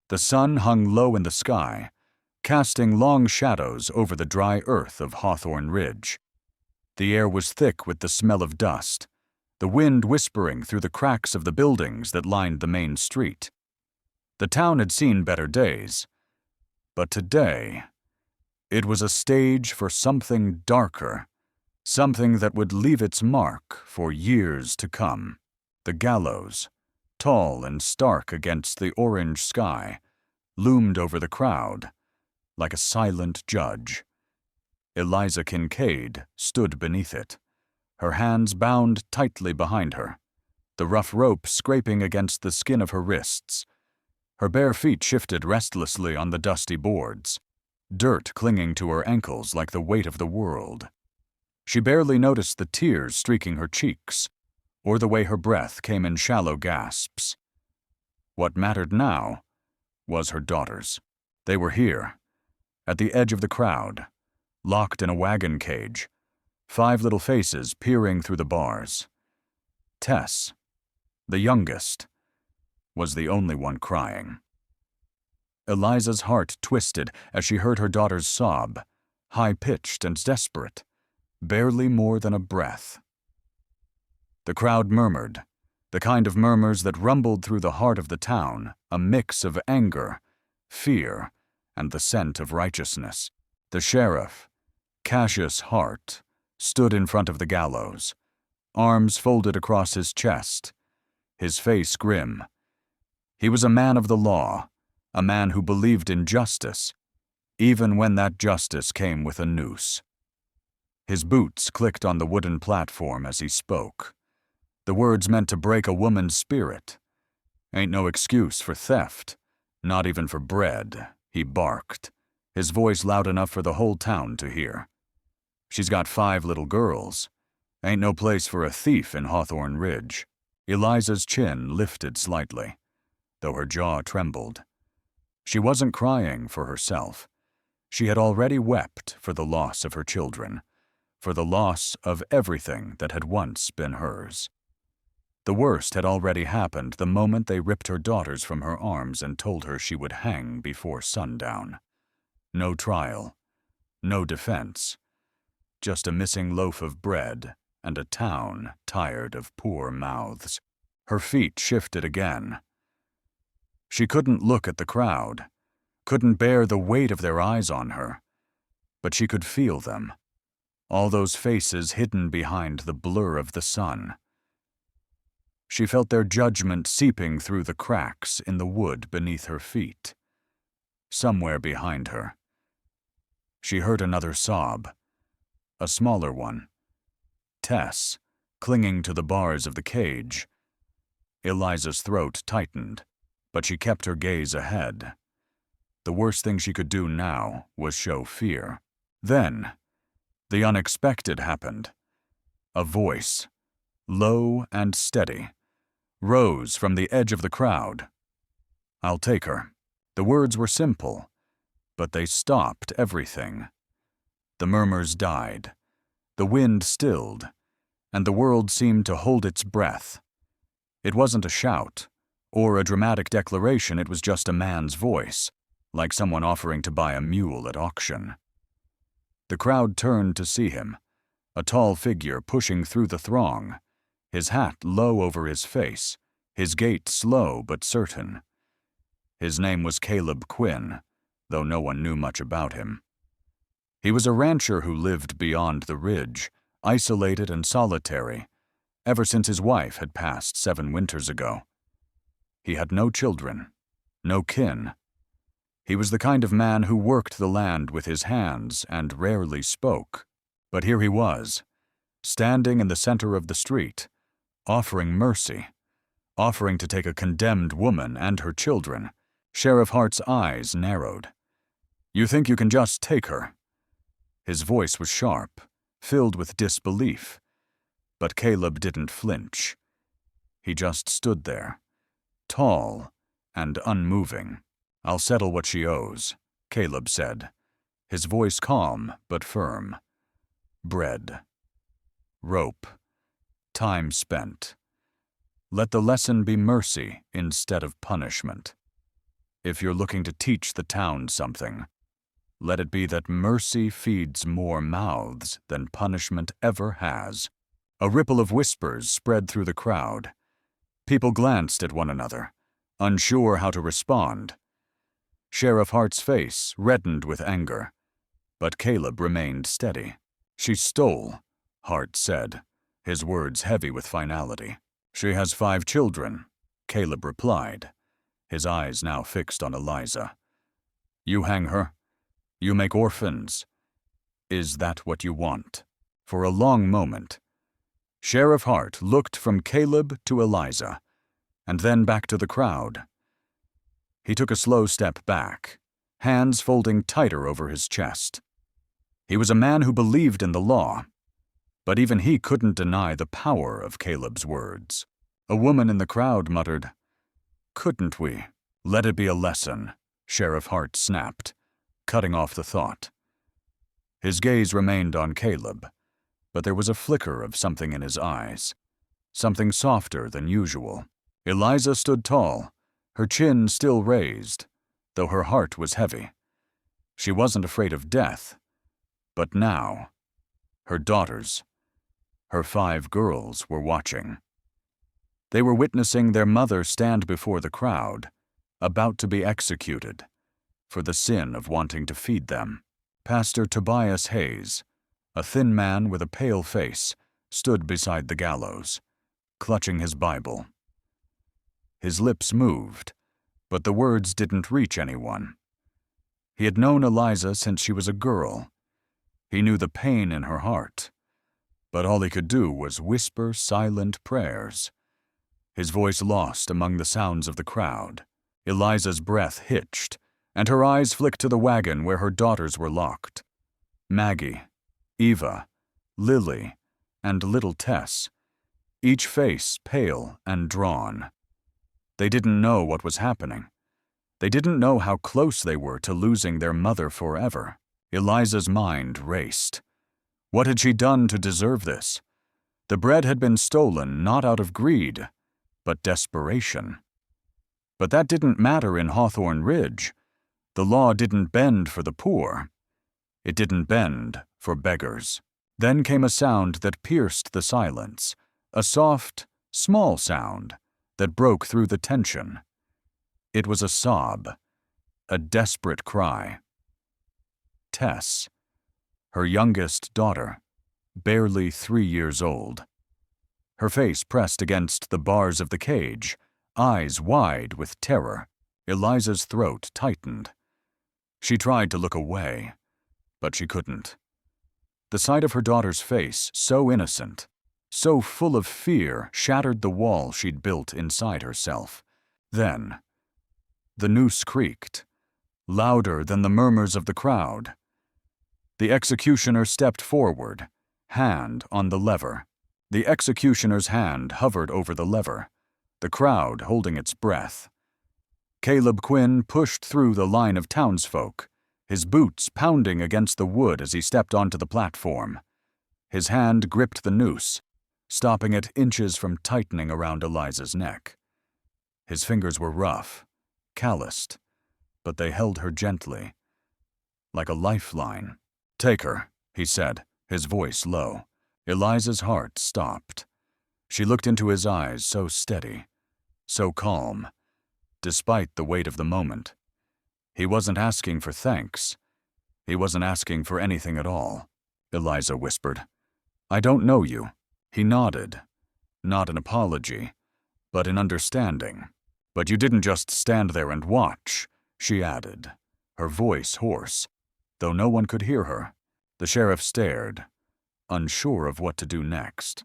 The sun hung low in the sky, casting long shadows over the dry earth of Hawthorne Ridge. The air was thick with the smell of dust, the wind whispering through the cracks of the buildings that lined the main street. The town had seen better days, but today, it was a stage for something darker, something that would leave its mark for years to come. The gallows, tall and stark against the orange sky, loomed over the crowd like a silent judge. Eliza Kincaid stood beneath it, her hands bound tightly behind her, the rough rope scraping against the skin of her wrists. Her bare feet shifted restlessly on the dusty boards, dirt clinging to her ankles like the weight of the world. She barely noticed the tears streaking her cheeks, or the way her breath came in shallow gasps. What mattered now was her daughters. They were here, at the edge of the crowd, locked in a wagon cage, 5 little faces peering through the bars. Tess, the youngest, was the only one crying. Eliza's heart twisted as she heard her daughter's sob, high-pitched and desperate, barely more than a breath. The crowd murmured, the kind of murmurs that rumbled through the heart of the town, a mix of anger, fear, and the scent of righteousness. The sheriff, Cassius Hart, stood in front of the gallows, arms folded across his chest, his face grim. He was a man of the law, a man who believed in justice, even when that justice came with a noose. His boots clicked on the wooden platform as he spoke. The words meant to break a woman's spirit. "Ain't no excuse for theft, not even for bread," he barked, his voice loud enough for the whole town to hear. "She's got 5 little girls. Ain't no place for a thief in Hawthorne Ridge." Eliza's chin lifted slightly, though her jaw trembled. She wasn't crying for herself. She had already wept for the loss of her children, for the loss of everything that had once been hers. The worst had already happened the moment they ripped her daughters from her arms and told her she would hang before sundown. No trial, no defense, just a missing loaf of bread and a town tired of poor mouths. Her feet shifted again. She couldn't look at the crowd, couldn't bear the weight of their eyes on her, but she could feel them, all those faces hidden behind the blur of the sun. She felt their judgment seeping through the cracks in the wood beneath her feet. Somewhere behind her, she heard another sob, a smaller one. Tess, clinging to the bars of the cage. Eliza's throat tightened, but she kept her gaze ahead. The worst thing she could do now was show fear. Then, the unexpected happened. A voice, low and steady, rose from the edge of the crowd. "I'll take her." The words were simple, but they stopped everything. The murmurs died, the wind stilled, and the world seemed to hold its breath. It wasn't a shout, or a dramatic declaration, it was just a man's voice, like someone offering to buy a mule at auction. The crowd turned to see him, a tall figure pushing through the throng, his hat low over his face, his gait slow but certain. His name was Caleb Quinn, though no one knew much about him. He was a rancher who lived beyond the ridge, isolated and solitary, ever since his wife had passed 7 winters ago. He had no children, no kin. He was the kind of man who worked the land with his hands and rarely spoke. But here he was, standing in the center of the street, offering mercy, offering to take a condemned woman and her children. Sheriff Hart's eyes narrowed. "You think you can just take her?" His voice was sharp, filled with disbelief. But Caleb didn't flinch. He just stood there, tall and unmoving. "I'll settle what she owes," Caleb said, his voice calm but firm. "Bread, rope, time spent. Let the lesson be mercy instead of punishment." If you're looking to teach the town something, let it be that mercy feeds more mouths than punishment ever has." A ripple of whispers spread through the crowd. People glanced at one another, unsure how to respond. Sheriff Hart's face reddened with anger, but Caleb remained steady. "She stole," Hart said, his words heavy with finality. "She has 5 children," Caleb replied, his eyes now fixed on Eliza. "You hang her. You make orphans. Is that what you want?" For a long moment, Sheriff Hart looked from Caleb to Eliza, and then back to the crowd. He took a slow step back, hands folding tighter over his chest. He was a man who believed in the law, but even he couldn't deny the power of Caleb's words. A woman in the crowd muttered, "Couldn't we? Let it be a lesson," Sheriff Hart snapped, cutting off the thought. His gaze remained on Caleb, but there was a flicker of something in his eyes, something softer than usual. Eliza stood tall, her chin still raised, though her heart was heavy. She wasn't afraid of death, but now, her daughters, her 5 girls, were watching. They were witnessing their mother stand before the crowd, about to be executed, for the sin of wanting to feed them. Pastor Tobias Hayes, a thin man with a pale face, stood beside the gallows, clutching his Bible. His lips moved, but the words didn't reach anyone. He had known Eliza since she was a girl. He knew the pain in her heart, but all he could do was whisper silent prayers. His voice lost among the sounds of the crowd. Eliza's breath hitched, and her eyes flicked to the wagon where her daughters were locked. Maggie, Eva, Lily, and little Tess, each face pale and drawn. They didn't know what was happening. They didn't know how close they were to losing their mother forever. Eliza's mind raced. What had she done to deserve this? The bread had been stolen not out of greed, but desperation. But that didn't matter in Hawthorne Ridge. The law didn't bend for the poor. It didn't bend for beggars. Then came a sound that pierced the silence, a soft, small sound that broke through the tension. It was a sob, a desperate cry. Tess, her youngest daughter, barely 3 years old. Her face pressed against the bars of the cage, eyes wide with terror. Eliza's throat tightened. She tried to look away, but she couldn't. The sight of her daughter's face, so innocent, so full of fear, shattered the wall she'd built inside herself. Then, the noose creaked, louder than the murmurs of the crowd. The executioner stepped forward, hand on the lever. The executioner's hand hovered over the lever, the crowd holding its breath. Caleb Quinn pushed through the line of townsfolk, his boots pounding against the wood as he stepped onto the platform. His hand gripped the noose, stopping it inches from tightening around Eliza's neck. His fingers were rough, calloused, but they held her gently, like a lifeline. "Take her," he said, his voice low. Eliza's heart stopped. She looked into his eyes, so steady, so calm, despite the weight of the moment. He wasn't asking for thanks. He wasn't asking for anything at all. Eliza whispered, "I don't know you." He nodded, not an apology, but an understanding. "But you didn't just stand there and watch," she added, her voice hoarse, though no one could hear her. The sheriff stared, unsure of what to do next.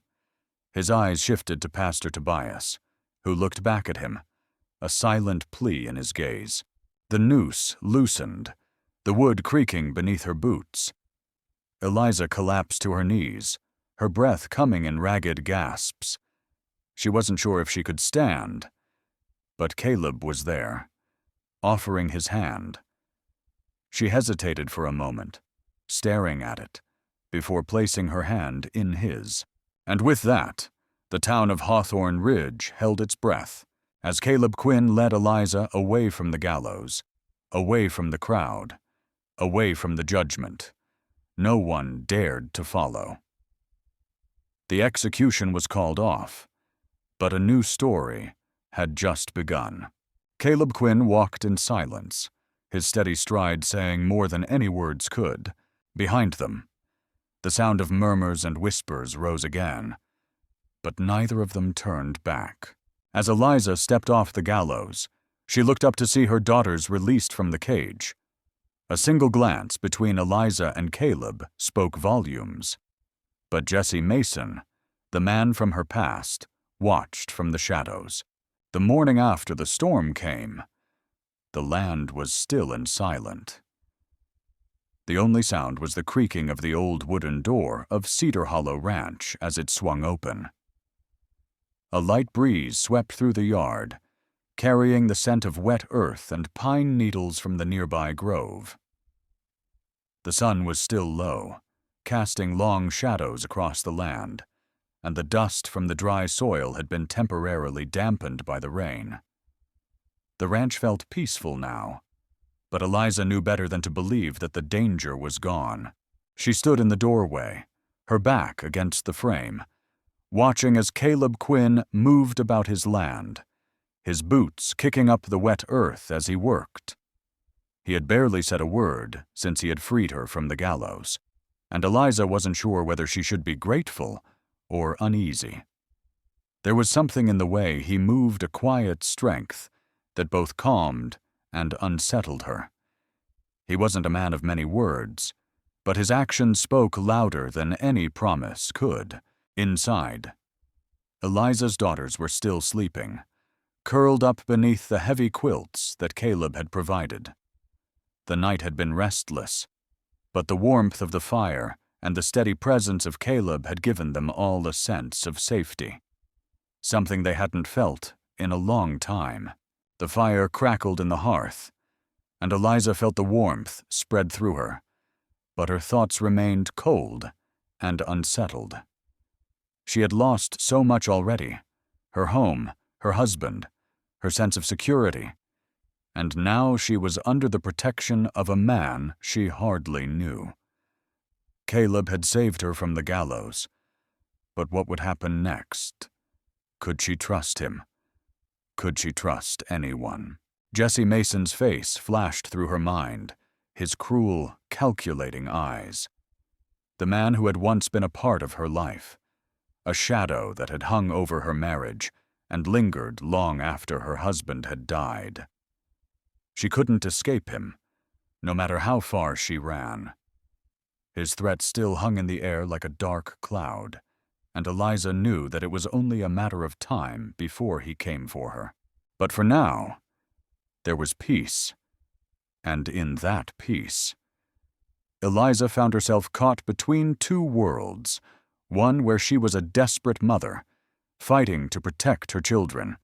His eyes shifted to Pastor Tobias, who looked back at him, a silent plea in his gaze. The noose loosened, the wood creaking beneath her boots. Eliza collapsed to her knees, her breath coming in ragged gasps. She wasn't sure if she could stand, but Caleb was there, offering his hand. She hesitated for a moment, staring at it, before placing her hand in his. And with that, the town of Hawthorne Ridge held its breath, as Caleb Quinn led Eliza away from the gallows, away from the crowd, away from the judgment. No one dared to follow. The execution was called off, but a new story had just begun. Caleb Quinn walked in silence, his steady stride saying more than any words could. Behind them, the sound of murmurs and whispers rose again, but neither of them turned back. As Eliza stepped off the gallows, she looked up to see her daughters released from the cage. A single glance between Eliza and Caleb spoke volumes. But Jesse Mason, the man from her past, watched from the shadows. The morning after the storm came, the land was still and silent. The only sound was the creaking of the old wooden door of Cedar Hollow Ranch as it swung open. A light breeze swept through the yard, carrying the scent of wet earth and pine needles from the nearby grove. The sun was still low, casting long shadows across the land, and the dust from the dry soil had been temporarily dampened by the rain. The ranch felt peaceful now, but Eliza knew better than to believe that the danger was gone. She stood in the doorway, her back against the frame, watching as Caleb Quinn moved about his land, his boots kicking up the wet earth as he worked. He had barely said a word since he had freed her from the gallows, and Eliza wasn't sure whether she should be grateful or uneasy. There was something in the way he moved, a quiet strength that both calmed and unsettled her. He wasn't a man of many words, but his actions spoke louder than any promise could. Inside, Eliza's daughters were still sleeping, curled up beneath the heavy quilts that Caleb had provided. The night had been restless, but the warmth of the fire and the steady presence of Caleb had given them all a sense of safety, something they hadn't felt in a long time. The fire crackled in the hearth, and Eliza felt the warmth spread through her, but her thoughts remained cold and unsettled. She had lost so much already: her home, her husband, her sense of security, and now she was under the protection of a man she hardly knew. Caleb had saved her from the gallows, but what would happen next? Could she trust him? Could she trust anyone? Jesse Mason's face flashed through her mind, his cruel, calculating eyes. The man who had once been a part of her life, a shadow that had hung over her marriage and lingered long after her husband had died. She couldn't escape him, no matter how far she ran. His threat still hung in the air like a dark cloud, and Eliza knew that it was only a matter of time before he came for her. But for now, there was peace, and in that peace, Eliza found herself caught between two worlds, one where she was a desperate mother, fighting to protect her children,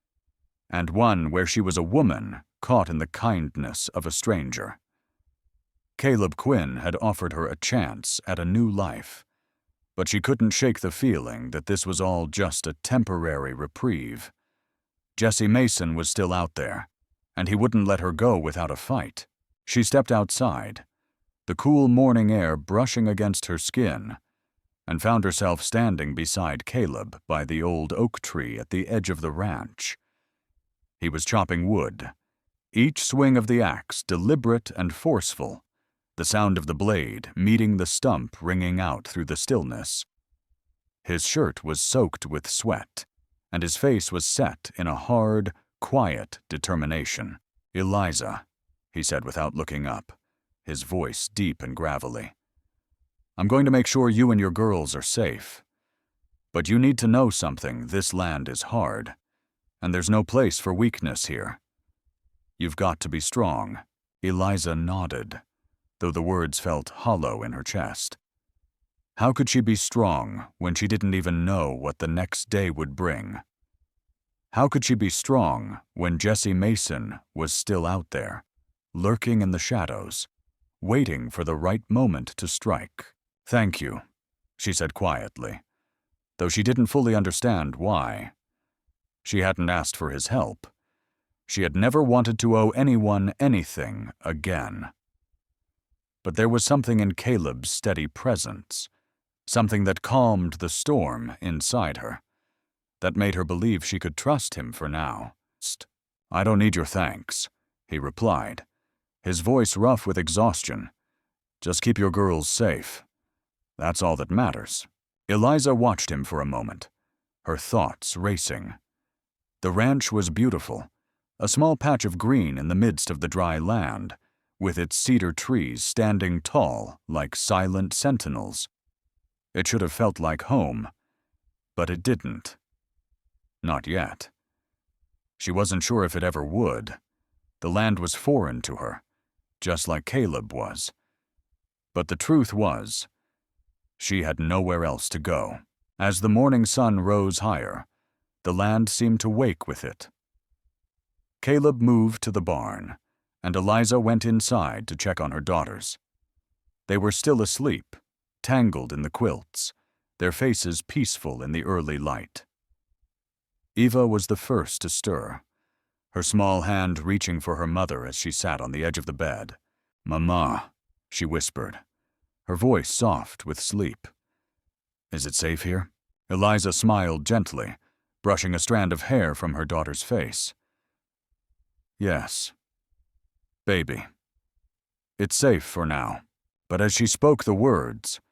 and one where she was a woman caught in the kindness of a stranger. Caleb Quinn had offered her a chance at a new life, but she couldn't shake the feeling that this was all just a temporary reprieve. Jesse Mason was still out there, and he wouldn't let her go without a fight. She stepped outside, the cool morning air brushing against her skin, and found herself standing beside Caleb by the old oak tree at the edge of the ranch. He was chopping wood, each swing of the axe deliberate and forceful, the sound of the blade meeting the stump ringing out through the stillness. His shirt was soaked with sweat, and his face was set in a hard, quiet determination. "Eliza," he said without looking up, his voice deep and gravelly, "I'm going to make sure you and your girls are safe. But you need to know something: this land is hard, and there's no place for weakness here. You've got to be strong." Eliza nodded, though the words felt hollow in her chest. How could she be strong when she didn't even know what the next day would bring? How could she be strong when Jesse Mason was still out there, lurking in the shadows, waiting for the right moment to strike? "Thank you," she said quietly, though she didn't fully understand why. She hadn't asked for his help. She had never wanted to owe anyone anything again. But there was something in Caleb's steady presence, something that calmed the storm inside her, that made her believe she could trust him for now. "I don't need your thanks," he replied, his voice rough with exhaustion. "Just keep your girls safe. That's all that matters." Eliza watched him for a moment, her thoughts racing. The ranch was beautiful, a small patch of green in the midst of the dry land, with its cedar trees standing tall like silent sentinels. It should have felt like home, but it didn't. Not yet. She wasn't sure if it ever would. The land was foreign to her, just like Caleb was. But the truth was, she had nowhere else to go. As the morning sun rose higher, the land seemed to wake with it. Caleb moved to the barn, and Eliza went inside to check on her daughters. They were still asleep, tangled in the quilts, their faces peaceful in the early light. Eva was the first to stir, her small hand reaching for her mother as she sat on the edge of the bed. "Mama," she whispered, her voice soft with sleep. "Is it safe here?" Eliza smiled gently, brushing a strand of hair from her daughter's face. "Yes, baby. It's safe for now." But as she spoke the words,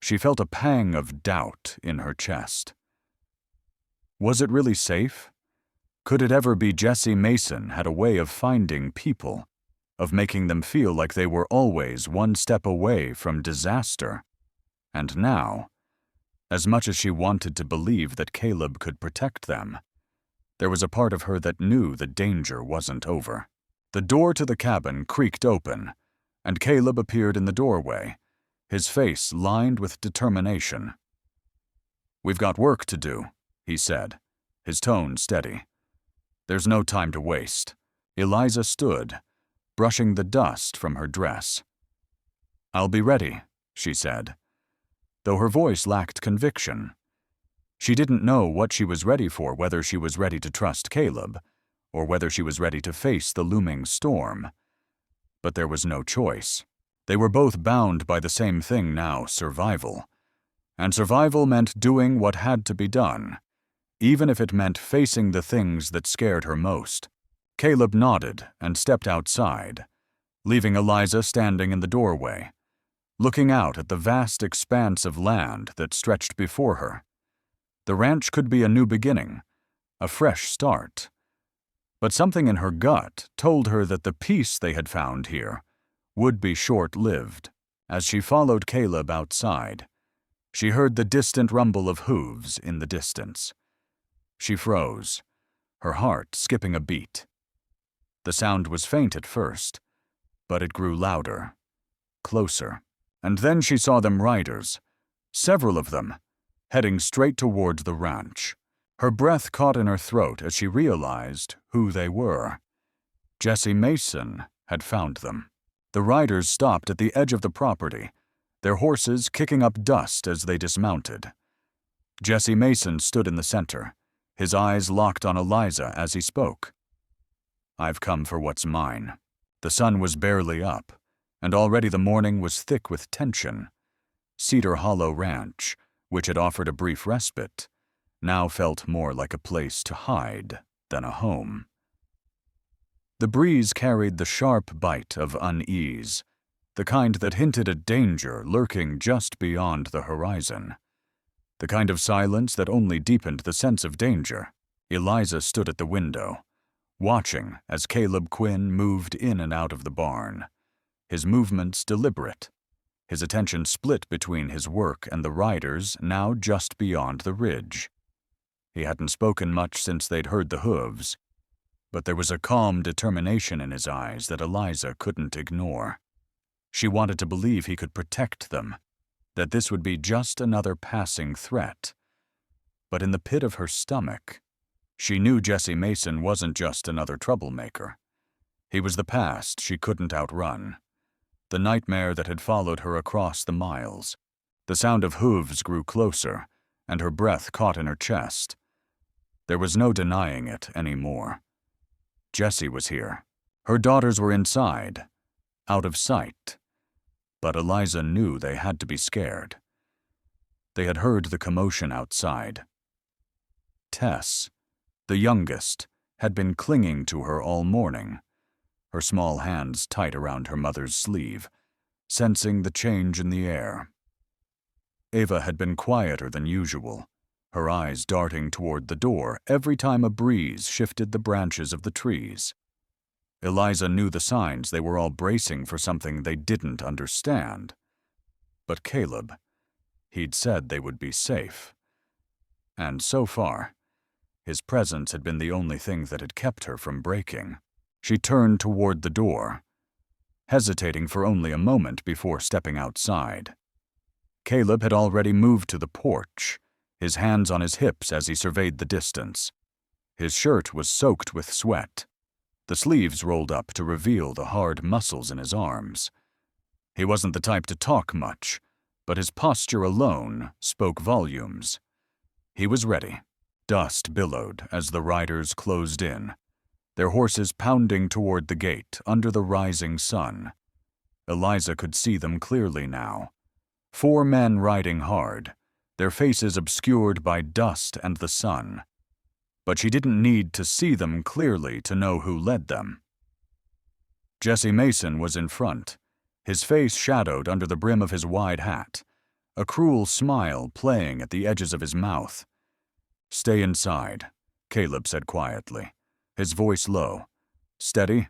she felt a pang of doubt in her chest. Was it really safe? Could it ever be Jesse Mason had a way of finding people, of making them feel like they were always one step away from disaster? And now, as much as she wanted to believe that Caleb could protect them, there was a part of her that knew the danger wasn't over. The door to the cabin creaked open, and Caleb appeared in the doorway, his face lined with determination. "We've got work to do," he said, his tone steady. "There's no time to waste." Eliza stood, brushing the dust from her dress. "I'll be ready," she said, though her voice lacked conviction. She didn't know what she was ready for, whether she was ready to trust Caleb, or whether she was ready to face the looming storm. But there was no choice. They were both bound by the same thing now, survival. And survival meant doing what had to be done, even if it meant facing the things that scared her most. Caleb nodded and stepped outside, leaving Eliza standing in the doorway, looking out at the vast expanse of land that stretched before her. The ranch could be a new beginning, a fresh start. But something in her gut told her that the peace they had found here would be short-lived. As she followed Caleb outside, she heard the distant rumble of hooves in the distance. She froze, her heart skipping a beat. The sound was faint at first, but it grew louder, closer. And then she saw them riders, several of them, heading straight toward the ranch. Her breath caught in her throat as she realized who they were. Jesse Mason had found them. The riders stopped at the edge of the property, their horses kicking up dust as they dismounted. Jesse Mason stood in the center, his eyes locked on Eliza as he spoke. "I've come for what's mine." The sun was barely up, and already the morning was thick with tension. Cedar Hollow Ranch, which had offered a brief respite, now felt more like a place to hide than a home. The breeze carried the sharp bite of unease, the kind that hinted at danger lurking just beyond the horizon, the kind of silence that only deepened the sense of danger. Eliza stood at the window, watching as Caleb Quinn moved in and out of the barn, his movements deliberate, his attention split between his work and the riders now just beyond the ridge. He hadn't spoken much since they'd heard the hooves, but there was a calm determination in his eyes that Eliza couldn't ignore. She wanted to believe he could protect them, that this would be just another passing threat. But in the pit of her stomach, she knew Jesse Mason wasn't just another troublemaker. He was the past she couldn't outrun, the nightmare that had followed her across the miles. The sound of hooves grew closer, and her breath caught in her chest. There was no denying it anymore. Jessie was here. Her daughters were inside, out of sight. But Eliza knew they had to be scared. They had heard the commotion outside. Tess, the youngest, had been clinging to her all morning, her small hands tight around her mother's sleeve, sensing the change in the air. Ava had been quieter than usual, her eyes darting toward the door every time a breeze shifted the branches of the trees. Eliza knew the signs. They were all bracing for something they didn't understand. But Caleb, he'd said they would be safe. And so far, his presence had been the only thing that had kept her from breaking. She turned toward the door, hesitating for only a moment before stepping outside. Caleb had already moved to the porch, his hands on his hips as he surveyed the distance. His shirt was soaked with sweat, the sleeves rolled up to reveal the hard muscles in his arms. He wasn't the type to talk much, but his posture alone spoke volumes. He was ready. Dust billowed as the riders closed in, their horses pounding toward the gate under the rising sun. Eliza could see them clearly now. 4 men riding hard, their faces obscured by dust and the sun. But she didn't need to see them clearly to know who led them. Jesse Mason was in front, his face shadowed under the brim of his wide hat, a cruel smile playing at the edges of his mouth. "Stay inside," Caleb said quietly, his voice low. "Steady?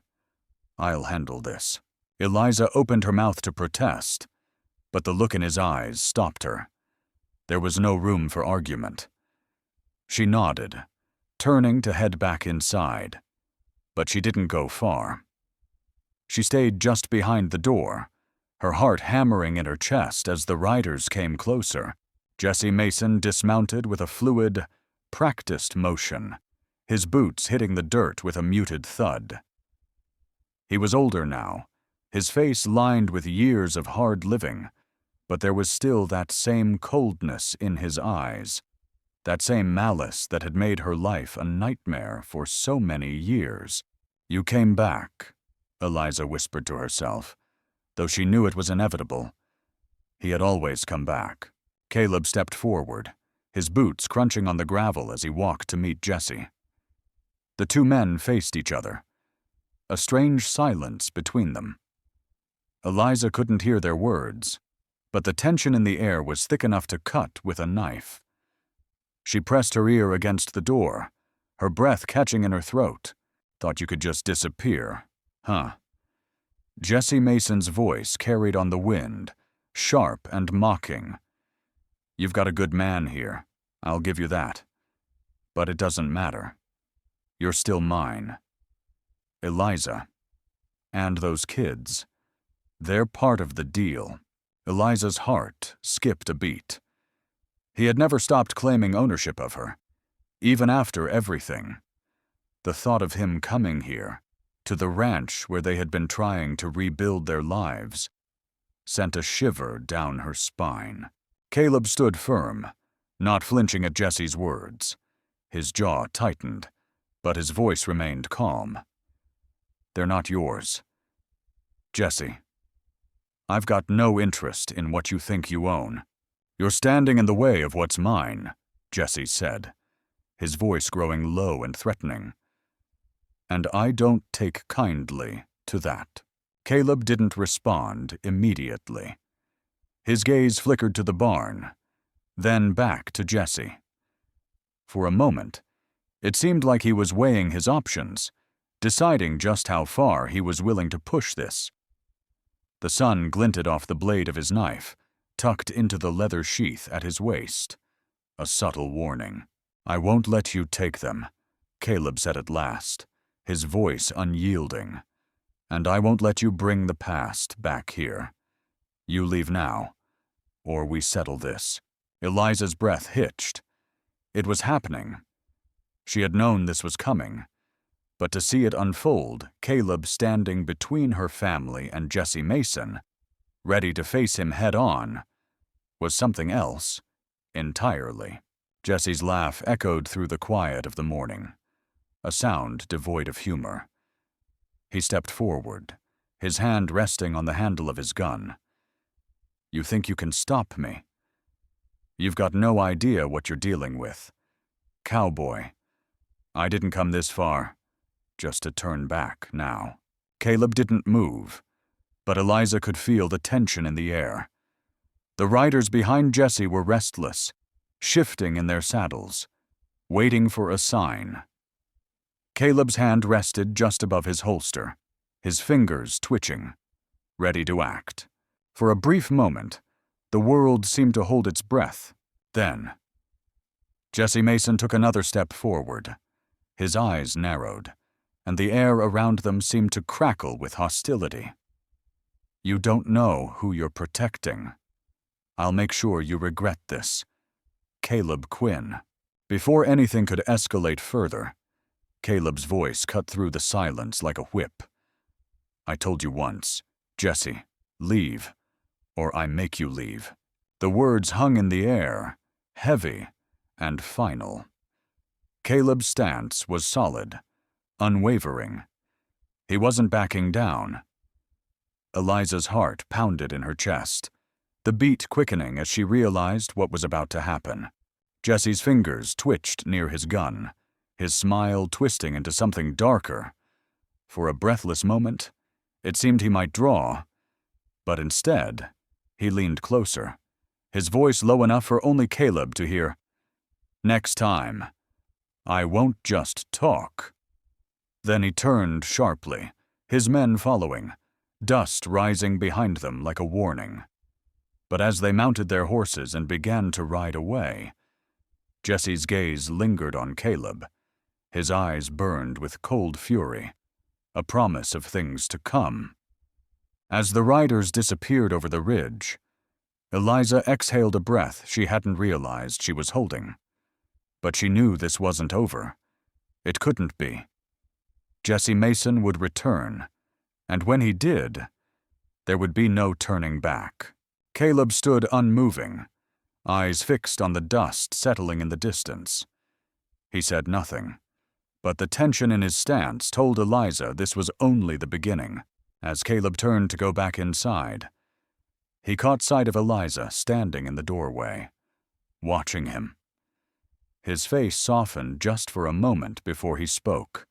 I'll handle this." Eliza opened her mouth to protest, but the look in his eyes stopped her. There was no room for argument. She nodded, turning to head back inside, but she didn't go far. She stayed just behind the door, her heart hammering in her chest as the riders came closer. Jesse Mason dismounted with a fluid, practiced motion, his boots hitting the dirt with a muted thud. He was older now, his face lined with years of hard living, but there was still that same coldness in his eyes, that same malice that had made her life a nightmare for so many years. "You came back," Eliza whispered to herself, though she knew it was inevitable. He had always come back. Caleb stepped forward, his boots crunching on the gravel as he walked to meet Jesse. The 2 men faced each other, a strange silence between them. Eliza couldn't hear their words, but the tension in the air was thick enough to cut with a knife. She pressed her ear against the door, her breath catching in her throat. "Thought you could just disappear, huh?" Jesse Mason's voice carried on the wind, sharp and mocking. "You've got a good man here, I'll give you that. But it doesn't matter. You're still mine. Eliza. And those kids. They're part of the deal." Eliza's heart skipped a beat. He had never stopped claiming ownership of her, even after everything. The thought of him coming here, to the ranch where they had been trying to rebuild their lives, sent a shiver down her spine. Caleb stood firm, not flinching at Jesse's words. His jaw tightened, but his voice remained calm. "They're not yours. Jesse, I've got no interest in what you think you own. You're standing in the way of what's mine," Jesse said, his voice growing low and threatening. "And I don't take kindly to that." Caleb didn't respond immediately. His gaze flickered to the barn, then back to Jesse. For a moment, it seemed like he was weighing his options, deciding just how far he was willing to push this. The sun glinted off the blade of his knife, tucked into the leather sheath at his waist. A subtle warning. "I won't let you take them," Caleb said at last, his voice unyielding. "And I won't let you bring the past back here. You leave now, or we settle this." Eliza's breath hitched. It was happening. She had known this was coming. But to see it unfold, Caleb standing between her family and Jesse Mason, ready to face him head-on, was something else, entirely. Jesse's laugh echoed through the quiet of the morning, a sound devoid of humor. He stepped forward, his hand resting on the handle of his gun. "You think you can stop me? You've got no idea what you're dealing with. Cowboy, I didn't come this far, just to turn back now." Caleb didn't move, but Eliza could feel the tension in the air. The riders behind Jesse were restless, shifting in their saddles, waiting for a sign. Caleb's hand rested just above his holster, his fingers twitching, ready to act. For a brief moment, the world seemed to hold its breath. Then, Jesse Mason took another step forward. His eyes narrowed, and the air around them seemed to crackle with hostility. "You don't know who you're protecting. I'll make sure you regret this. Caleb Quinn." Before anything could escalate further, Caleb's voice cut through the silence like a whip. "I told you once, Jesse, leave, or I make you leave." The words hung in the air, heavy and final. Caleb's stance was solid, unwavering. He wasn't backing down. Eliza's heart pounded in her chest, the beat quickening as she realized what was about to happen. Jesse's fingers twitched near his gun, his smile twisting into something darker. For a breathless moment, it seemed he might draw, but instead, he leaned closer, his voice low enough for only Caleb to hear. "Next time, I won't just talk." Then he turned sharply, his men following, dust rising behind them like a warning. But as they mounted their horses and began to ride away, Jesse's gaze lingered on Caleb. His eyes burned with cold fury, a promise of things to come. As the riders disappeared over the ridge, Eliza exhaled a breath she hadn't realized she was holding. But she knew this wasn't over. It couldn't be. Jesse Mason would return, and when he did, there would be no turning back. Caleb stood unmoving, eyes fixed on the dust settling in the distance. He said nothing, but the tension in his stance told Eliza this was only the beginning. As Caleb turned to go back inside, he caught sight of Eliza standing in the doorway, watching him. His face softened just for a moment before he spoke.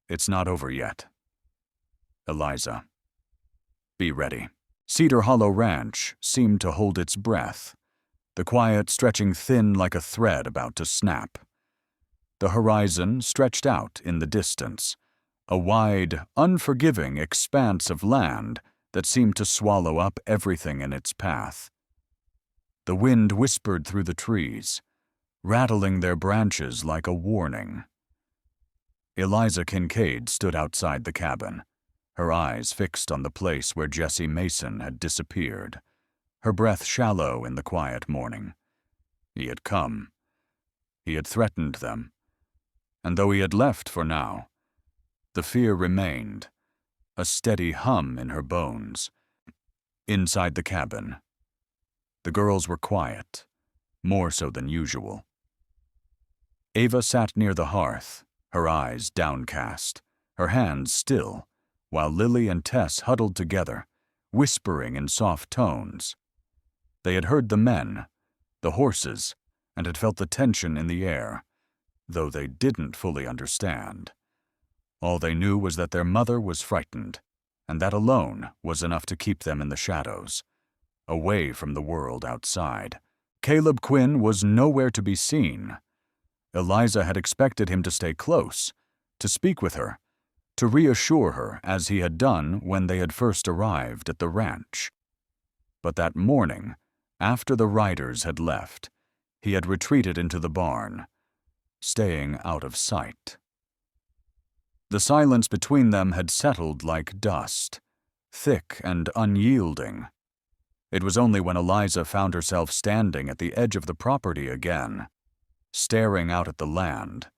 "It's not over yet. Eliza, be ready." Cedar Hollow Ranch seemed to hold its breath, the quiet stretching thin like a thread about to snap. The horizon stretched out in the distance, a wide, unforgiving expanse of land that seemed to swallow up everything in its path. The wind whispered through the trees, rattling their branches like a warning. Eliza Kincaid stood outside the cabin, her eyes fixed on the place where Jesse Mason had disappeared, her breath shallow in the quiet morning. He had come. He had threatened them. And though he had left for now, the fear remained, a steady hum in her bones. Inside the cabin, the girls were quiet, more so than usual. Ava sat near the hearth, her eyes downcast, her hands still, while Lily and Tess huddled together, whispering in soft tones. They had heard the men, the horses, and had felt the tension in the air, though they didn't fully understand. All they knew was that their mother was frightened, and that alone was enough to keep them in the shadows, away from the world outside. Caleb Quinn was nowhere to be seen. Eliza had expected him to stay close, to speak with her, to reassure her as he had done when they had first arrived at the ranch. But that morning, after the riders had left, he had retreated into the barn, staying out of sight. The silence between them had settled like dust, thick and unyielding. It was only when Eliza found herself standing at the edge of the property again, staring out at the land,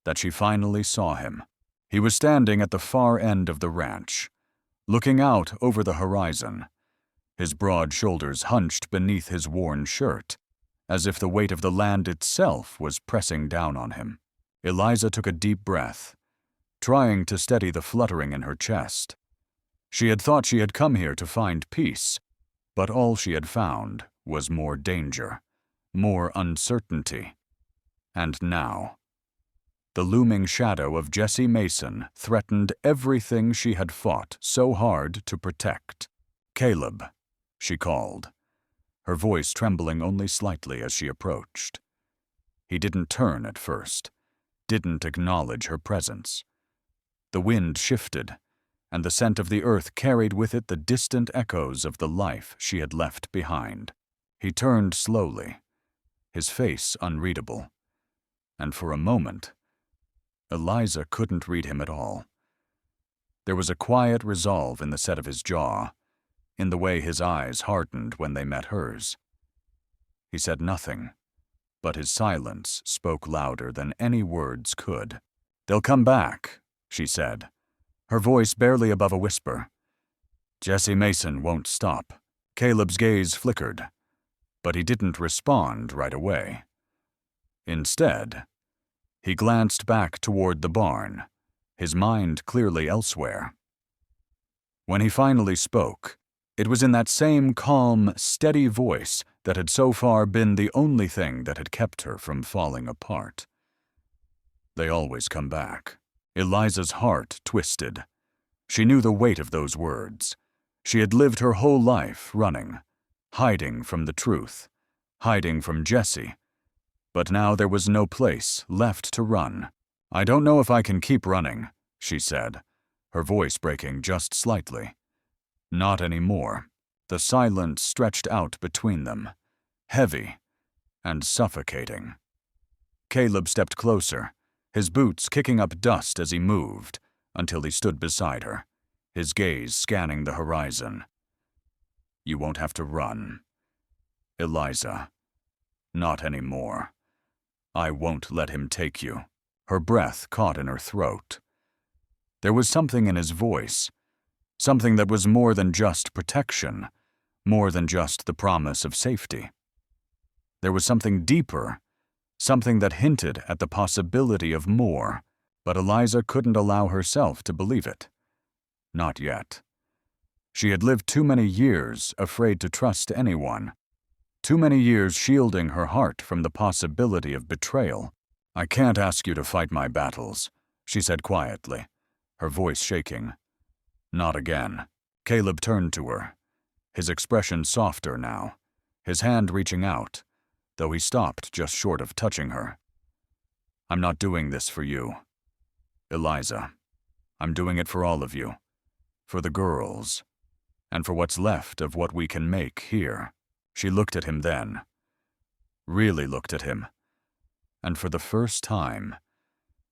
that she finally saw him. He was standing at the far end of the ranch, looking out over the horizon, his broad shoulders hunched beneath his worn shirt, as if the weight of the land itself was pressing down on him. Eliza took a deep breath, trying to steady the fluttering in her chest. She had thought she had come here to find peace, but all she had found was more danger, more uncertainty. And now, the looming shadow of Jessie Mason threatened everything she had fought so hard to protect. "Caleb," she called, her voice trembling only slightly as she approached. He didn't turn at first, didn't acknowledge her presence. The wind shifted, and the scent of the earth carried with it the distant echoes of the life she had left behind. He turned slowly, his face unreadable, and for a moment, Eliza couldn't read him at all. There was a quiet resolve in the set of his jaw, in the way his eyes hardened when they met hers. He said nothing, but his silence spoke louder than any words could. "They'll come back," she said, her voice barely above a whisper. "Jessie Mason won't stop." Caleb's gaze flickered, but he didn't respond right away. Instead, he glanced back toward the barn, his mind clearly elsewhere. When he finally spoke, it was in that same calm, steady voice that had so far been the only thing that had kept her from falling apart. "They always come back." Eliza's heart twisted. She knew the weight of those words. She had lived her whole life running, hiding from the truth, hiding from Jessie. But now there was no place left to run. "I don't know if I can keep running," she said, her voice breaking just slightly. Not anymore. The silence stretched out between them, heavy and suffocating. Caleb stepped closer, his boots kicking up dust as he moved, until he stood beside her, his gaze scanning the horizon. "You won't have to run, Eliza. Not anymore. I won't let him take you." Her breath caught in her throat. There was something in his voice, something that was more than just protection, more than just the promise of safety. There was something deeper, something that hinted at the possibility of more, but Eliza couldn't allow herself to believe it. Not yet. She had lived too many years afraid to trust anyone, too many years shielding her heart from the possibility of betrayal. "I can't ask you to fight my battles," she said quietly, her voice shaking. "Not again." Caleb turned to her, his expression softer now, his hand reaching out, though he stopped just short of touching her. "I'm not doing this for you, Eliza. I'm doing it for all of you, for the girls, and for what's left of what we can make here." She looked at him then, really looked at him, and for the first time,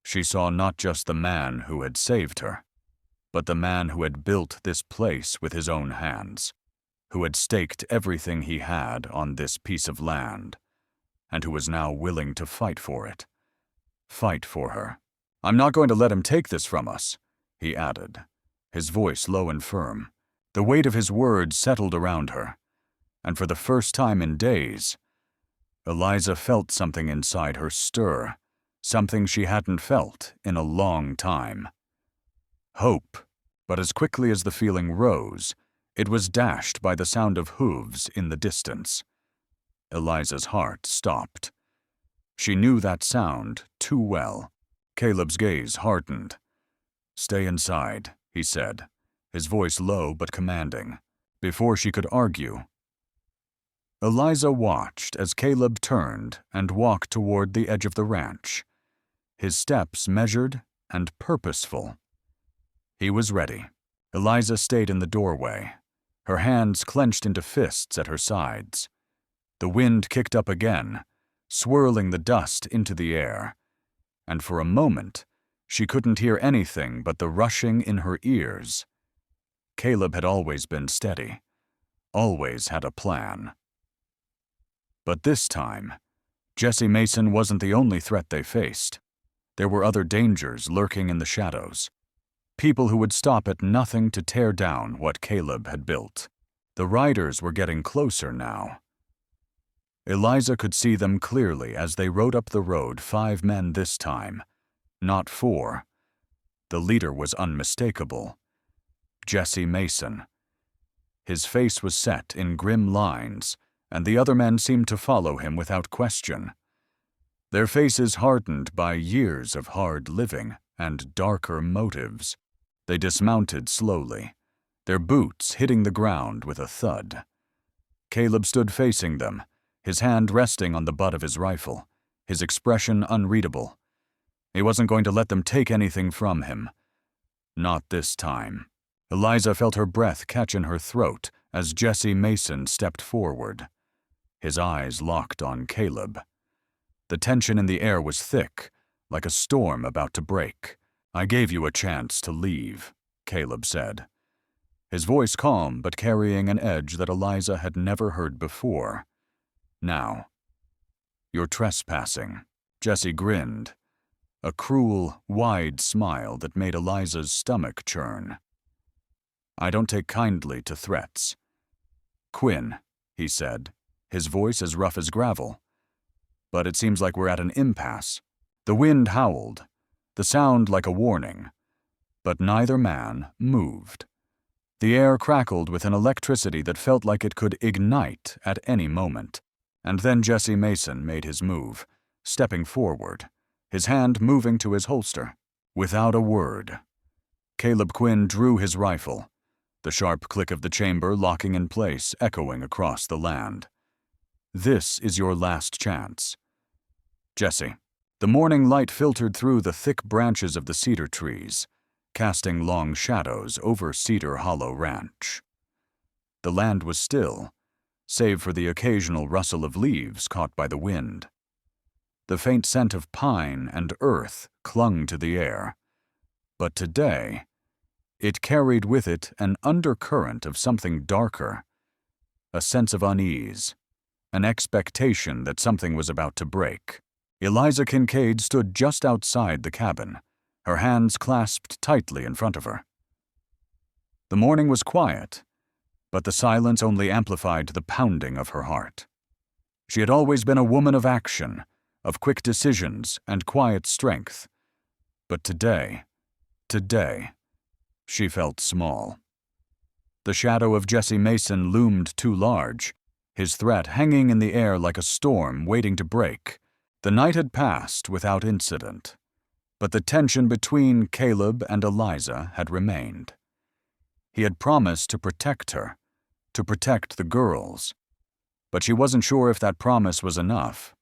she saw not just the man who had saved her, but the man who had built this place with his own hands, who had staked everything he had on this piece of land, and who was now willing to fight for it, fight for her. "I'm not going to let him take this from us," he added, his voice low and firm. The weight of his words settled around her, and for the first time in days, Eliza felt something inside her stir, something she hadn't felt in a long time. Hope, but as quickly as the feeling rose, it was dashed by the sound of hooves in the distance. Eliza's heart stopped. She knew that sound too well. Caleb's gaze hardened. "Stay inside," he said, his voice low but commanding. Before she could argue, Eliza watched as Caleb turned and walked toward the edge of the ranch, his steps measured and purposeful. He was ready. Eliza stayed in the doorway, her hands clenched into fists at her sides. The wind kicked up again, swirling the dust into the air, and for a moment, she couldn't hear anything but the rushing in her ears. Caleb had always been steady, always had a plan. But this time, Jessie Mason wasn't the only threat they faced. There were other dangers lurking in the shadows. People who would stop at nothing to tear down what Caleb had built. The riders were getting closer now. Eliza could see them clearly as they rode up the road, 5 men this time, not 4. The leader was unmistakable. Jesse Mason. His face was set in grim lines, and the other men seemed to follow him without question. Their faces hardened by years of hard living and darker motives. They dismounted slowly, their boots hitting the ground with a thud. Caleb stood facing them, his hand resting on the butt of his rifle, his expression unreadable. He wasn't going to let them take anything from him. Not this time. Eliza felt her breath catch in her throat as Jesse Mason stepped forward. His eyes locked on Caleb. The tension in the air was thick, like a storm about to break. "I gave you a chance to leave," Caleb said. His voice calm but carrying an edge that Eliza had never heard before. "Now, you're trespassing." Jesse grinned, a cruel, wide smile that made Eliza's stomach churn. "I don't take kindly to threats." "Quinn," he said, his voice as rough as gravel. "But it seems like we're at an impasse." The wind howled, the sound like a warning, but neither man moved. The air crackled with an electricity that felt like it could ignite at any moment. And then Jesse Mason made his move, stepping forward, his hand moving to his holster. Without a word, Caleb Quinn drew his rifle, the sharp click of the chamber locking in place echoing across the land. "This is your last chance." "Jesse." The morning light filtered through the thick branches of the cedar trees, casting long shadows over Cedar Hollow Ranch. The land was still, save for the occasional rustle of leaves caught by the wind. The faint scent of pine and earth clung to the air, but today, it carried with it an undercurrent of something darker, a sense of unease, an expectation that something was about to break. Eliza Kincaid stood just outside the cabin, her hands clasped tightly in front of her. The morning was quiet, but the silence only amplified the pounding of her heart. She had always been a woman of action, of quick decisions and quiet strength. But today, she felt small. The shadow of Jesse Mason loomed too large, his threat hanging in the air like a storm waiting to break. The night had passed without incident, but the tension between Caleb and Eliza had remained. He had promised to protect her, to protect the girls, but she wasn't sure if that promise was enough.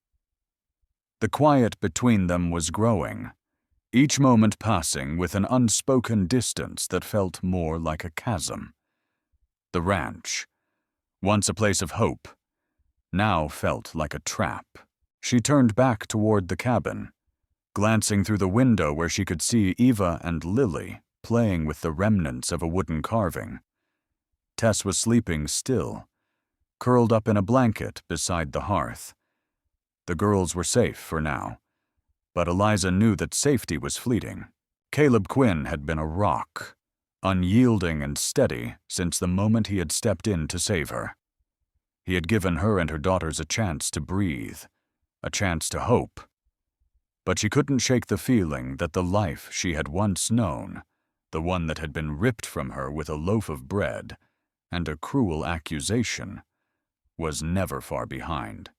The quiet between them was growing, each moment passing with an unspoken distance that felt more like a chasm. The ranch, once a place of hope, now felt like a trap. She turned back toward the cabin, glancing through the window where she could see Eva and Lily playing with the remnants of a wooden carving. Tess was sleeping still, curled up in a blanket beside the hearth. The girls were safe for now, but Eliza knew that safety was fleeting. Caleb Quinn had been a rock, unyielding and steady since the moment he had stepped in to save her. He had given her and her daughters a chance to breathe, a chance to hope. But she couldn't shake the feeling that the life she had once known, the one that had been ripped from her with a loaf of bread and a cruel accusation, was never far behind.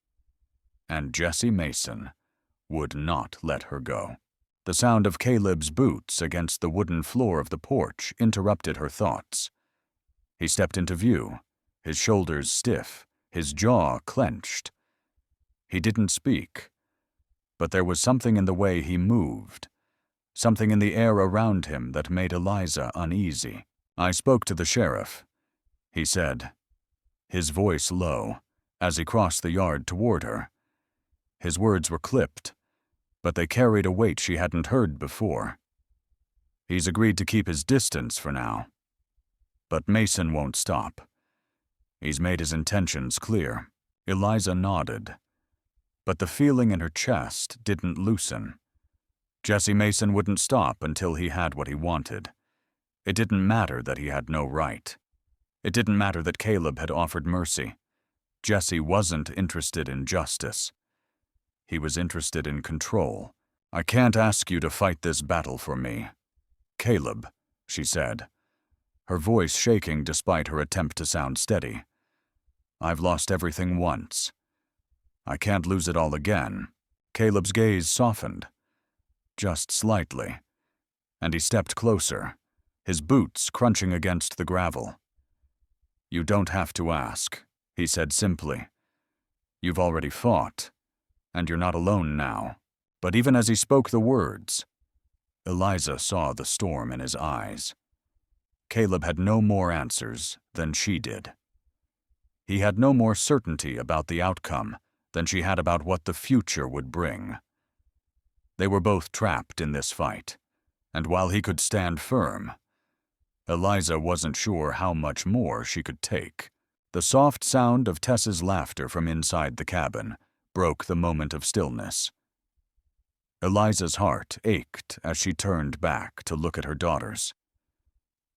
And Jesse Mason would not let her go. The sound of Caleb's boots against the wooden floor of the porch interrupted her thoughts. He stepped into view, his shoulders stiff, his jaw clenched. He didn't speak, but there was something in the way he moved, something in the air around him that made Eliza uneasy. "I spoke to the sheriff," he said, his voice low, as he crossed the yard toward her. His words were clipped, but they carried a weight she hadn't heard before. "He's agreed to keep his distance for now. But Mason won't stop. He's made his intentions clear." Eliza nodded, but the feeling in her chest didn't loosen. Jesse Mason wouldn't stop until he had what he wanted. It didn't matter that he had no right. It didn't matter that Caleb had offered mercy. Jesse wasn't interested in justice. He was interested in control. "I can't ask you to fight this battle for me," "Caleb," she said, her voice shaking despite her attempt to sound steady. "I've lost everything once. I can't lose it all again." Caleb's gaze softened, just slightly, and he stepped closer, his boots crunching against the gravel. "You don't have to ask," he said simply. "You've already fought, and you're not alone now." But even as he spoke the words, Eliza saw the storm in his eyes. Caleb had no more answers than she did. He had no more certainty about the outcome than she had about what the future would bring. They were both trapped in this fight, and while he could stand firm, Eliza wasn't sure how much more she could take. The soft sound of Tess's laughter from inside the cabin broke the moment of stillness. Eliza's heart ached as she turned back to look at her daughters.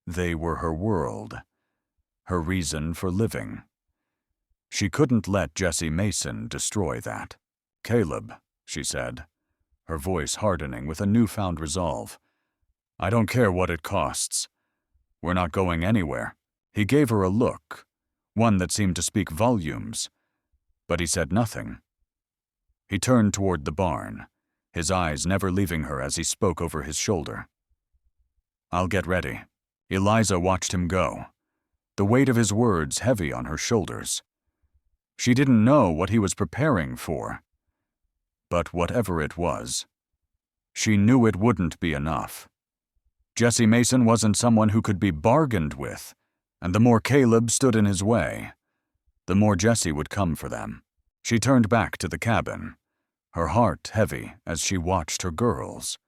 They were her world, her reason for living. She couldn't let Jesse Mason destroy that. "Caleb," she said, her voice hardening with a newfound resolve, "I don't care what it costs. We're not going anywhere." He gave her a look, one that seemed to speak volumes, but he said nothing. He turned toward the barn, his eyes never leaving her as he spoke over his shoulder. "I'll get ready." Eliza watched him go, the weight of his words heavy on her shoulders. She didn't know what he was preparing for, but whatever it was, she knew it wouldn't be enough. Jesse Mason wasn't someone who could be bargained with, and the more Caleb stood in his way, the more Jesse would come for them. She turned back to the cabin, her heart heavy as she watched her girls.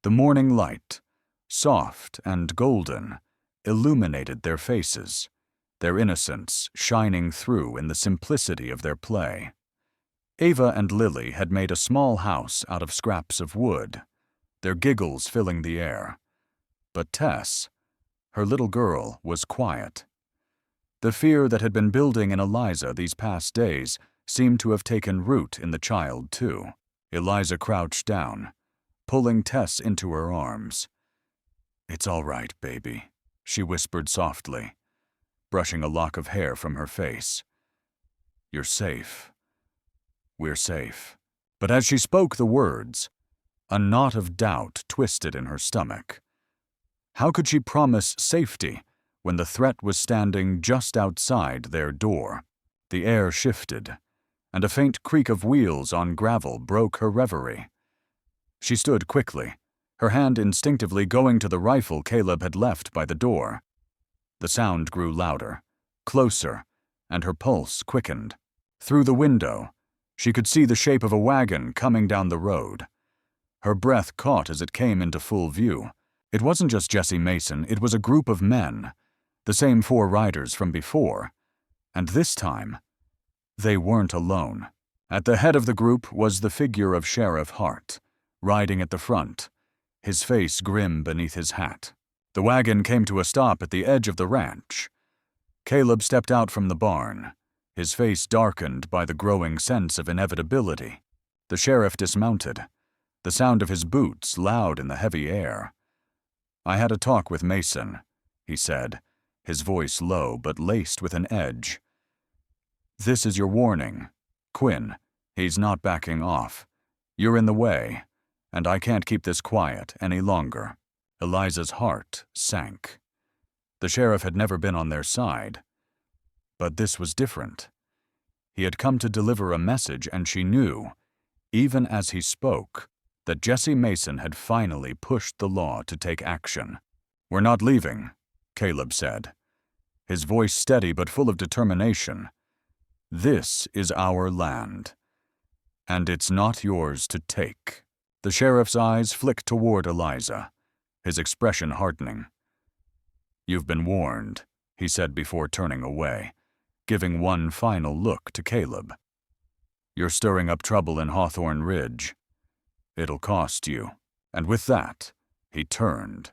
The morning light, soft and golden, illuminated their faces, their innocence shining through in the simplicity of their play. Ava and Lily had made a small house out of scraps of wood, their giggles filling the air. But Tess, her little girl, was quiet. The fear that had been building in Eliza these past days seemed to have taken root in the child, too. Eliza crouched down, pulling Tess into her arms. "It's all right, baby," she whispered softly, brushing a lock of hair from her face. "You're safe. We're safe." But as she spoke the words, a knot of doubt twisted in her stomach. How could she promise safety when the threat was standing just outside their door? The air shifted, and a faint creak of wheels on gravel broke her reverie. She stood quickly, her hand instinctively going to the rifle Caleb had left by the door. The sound grew louder, closer, and her pulse quickened. Through the window, she could see the shape of a wagon coming down the road. Her breath caught as it came into full view. It wasn't just Jesse Mason, it was a group of men, the same 4 riders from before, and this time, they weren't alone. At the head of the group was the figure of Sheriff Hart, riding at the front, his face grim beneath his hat. The wagon came to a stop at the edge of the ranch. Caleb stepped out from the barn, his face darkened by the growing sense of inevitability. The sheriff dismounted, the sound of his boots loud in the heavy air. "I had a talk with Mason," he said, his voice low but laced with an edge. "This is your warning. Quinn, he's not backing off. You're in the way, and I can't keep this quiet any longer." Eliza's heart sank. The sheriff had never been on their side. But this was different. He had come to deliver a message, and she knew, even as he spoke, that Jesse Mason had finally pushed the law to take action. "We're not leaving," Caleb said, his voice steady but full of determination. "This is our land, and it's not yours to take." The sheriff's eyes flicked toward Eliza, his expression hardening. "You've been warned," he said before turning away, giving one final look to Caleb. "You're stirring up trouble in Hawthorne Ridge. It'll cost you." And with that, he turned,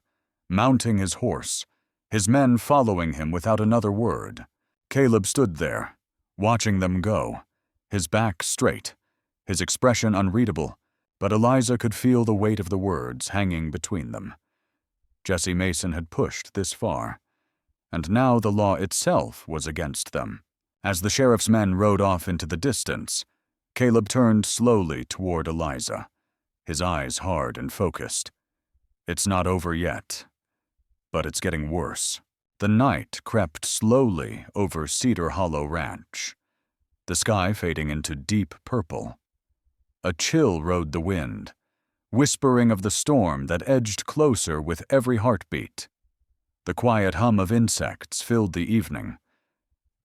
mounting his horse, his men following him without another word. Caleb stood there, watching them go, his back straight, his expression unreadable, but Eliza could feel the weight of the words hanging between them. Jesse Mason had pushed this far, and now the law itself was against them. As the sheriff's men rode off into the distance, Caleb turned slowly toward Eliza, his eyes hard and focused. It's not over yet, but it's getting worse. The night crept slowly over Cedar Hollow Ranch, the sky fading into deep purple. A chill rode the wind, whispering of the storm that edged closer with every heartbeat. The quiet hum of insects filled the evening,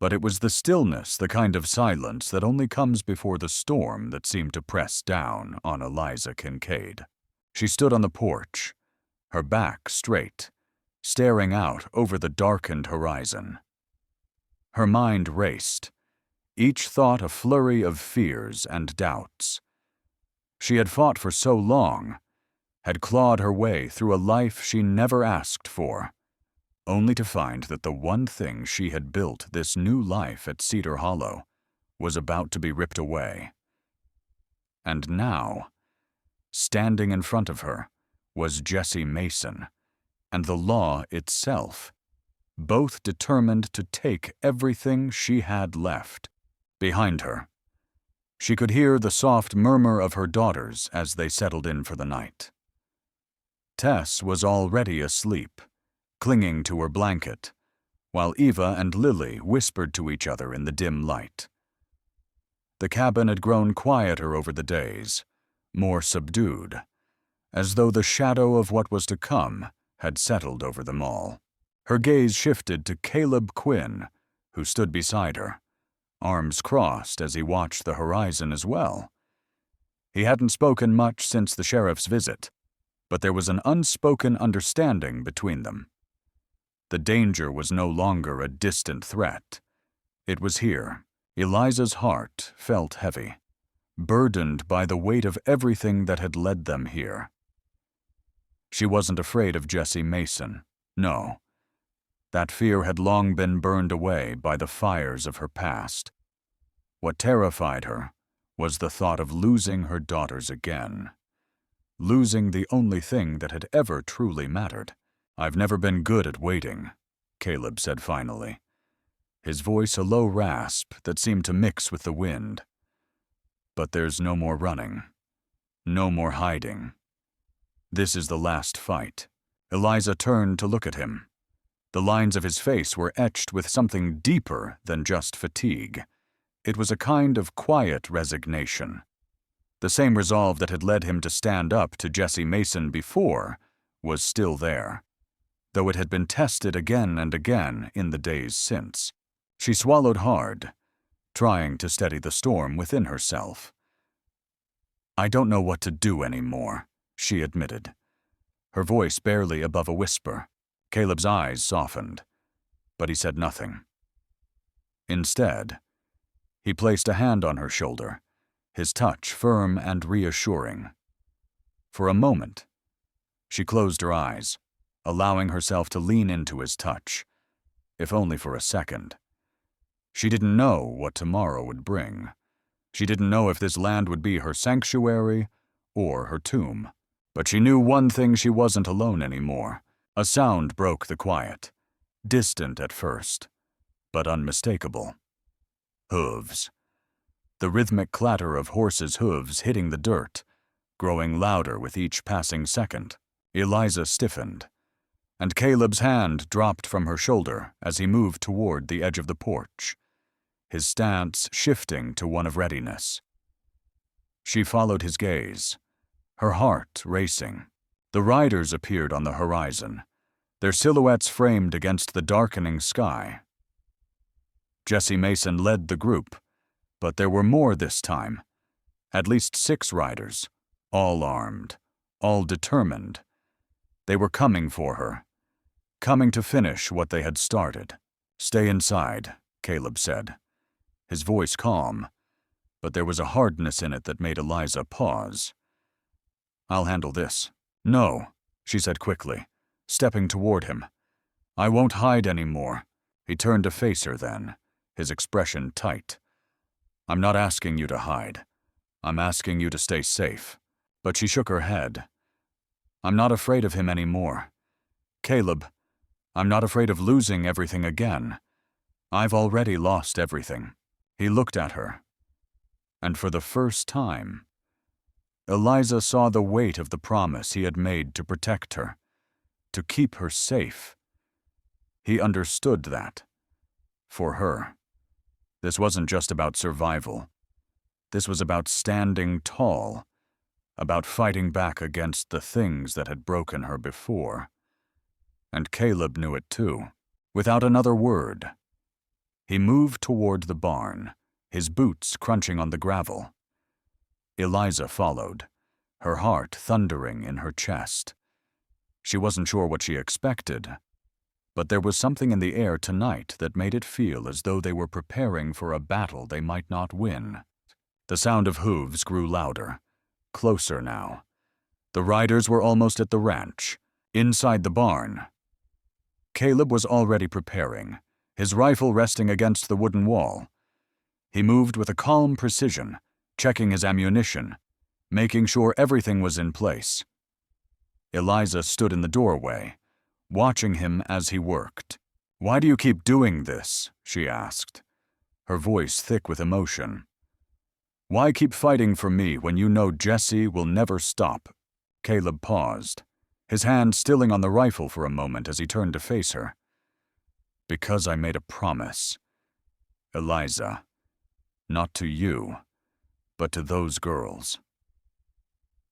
but it was the stillness, the kind of silence that only comes before the storm, that seemed to press down on Eliza Kincaid. She stood on the porch, her back straight, staring out over the darkened horizon. Her mind raced, each thought a flurry of fears and doubts. She had fought for so long, had clawed her way through a life she never asked for, only to find that the one thing she had built, this new life at Cedar Hollow, was about to be ripped away. And now, standing in front of her, was Jesse Mason and the law itself, both determined to take everything she had left. Behind her, she could hear the soft murmur of her daughters as they settled in for the night. Tess was already asleep, clinging to her blanket, while Eva and Lily whispered to each other in the dim light. The cabin had grown quieter over the days, more subdued, as though the shadow of what was to come had settled over them all. Her gaze shifted to Caleb Quinn, who stood beside her, arms crossed as he watched the horizon as well. He hadn't spoken much since the sheriff's visit, but there was an unspoken understanding between them. The danger was no longer a distant threat. It was here. Eliza's heart felt heavy, burdened by the weight of everything that had led them here. She wasn't afraid of Jesse Mason, no. That fear had long been burned away by the fires of her past. What terrified her was the thought of losing her daughters again, losing the only thing that had ever truly mattered. "I've never been good at waiting," Caleb said finally, his voice a low rasp that seemed to mix with the wind. "But there's no more running, no more hiding. This is the last fight." Eliza turned to look at him. The lines of his face were etched with something deeper than just fatigue. It was a kind of quiet resignation. The same resolve that had led him to stand up to Jesse Mason before was still there, though it had been tested again and again in the days since. She swallowed hard, trying to steady the storm within herself. "I don't know what to do anymore," she admitted, her voice barely above a whisper. Caleb's eyes softened, but he said nothing. Instead, he placed a hand on her shoulder, his touch firm and reassuring. For a moment, she closed her eyes, allowing herself to lean into his touch, if only for a second. She didn't know what tomorrow would bring. She didn't know if this land would be her sanctuary or her tomb. But she knew one thing: she wasn't alone anymore. A sound broke the quiet, distant at first, but unmistakable. Hooves. The rhythmic clatter of horses' hooves hitting the dirt, growing louder with each passing second. Eliza stiffened, and Caleb's hand dropped from her shoulder as he moved toward the edge of the porch, his stance shifting to one of readiness. She followed his gaze, her heart racing. The riders appeared on the horizon, their silhouettes framed against the darkening sky. Jesse Mason led the group, but there were more this time. At least 6 riders, all armed, all determined. They were coming for her, coming to finish what they had started. "Stay inside," Caleb said, his voice calm, but there was a hardness in it that made Eliza pause. "I'll handle this." "No," she said quickly, stepping toward him. "I won't hide anymore." He turned to face her then, his expression tight. "I'm not asking you to hide. I'm asking you to stay safe." But she shook her head. "I'm not afraid of him anymore. "Caleb, I'm not afraid of losing everything again. I've already lost everything." He looked at her, and for the first time, Eliza saw the weight of the promise he had made to protect her, to keep her safe. He understood that, for her, this wasn't just about survival. This was about standing tall, about fighting back against the things that had broken her before. And Caleb knew it too. Without another word, he moved toward the barn, his boots crunching on the gravel. Eliza followed, her heart thundering in her chest. She wasn't sure what she expected, but there was something in the air tonight that made it feel as though they were preparing for a battle they might not win. The sound of hooves grew louder, closer now. The riders were almost at the ranch, inside the barn. Caleb was already preparing, his rifle resting against the wooden wall. He moved with a calm precision, checking his ammunition, making sure everything was in place. Eliza stood in the doorway, watching him as he worked. "Why do you keep doing this?" she asked, her voice thick with emotion. "Why keep fighting for me when you know Jesse will never stop?" Caleb paused, his hand stilling on the rifle for a moment as he turned to face her. "Because I made a promise, Eliza. Not to you, but to those girls."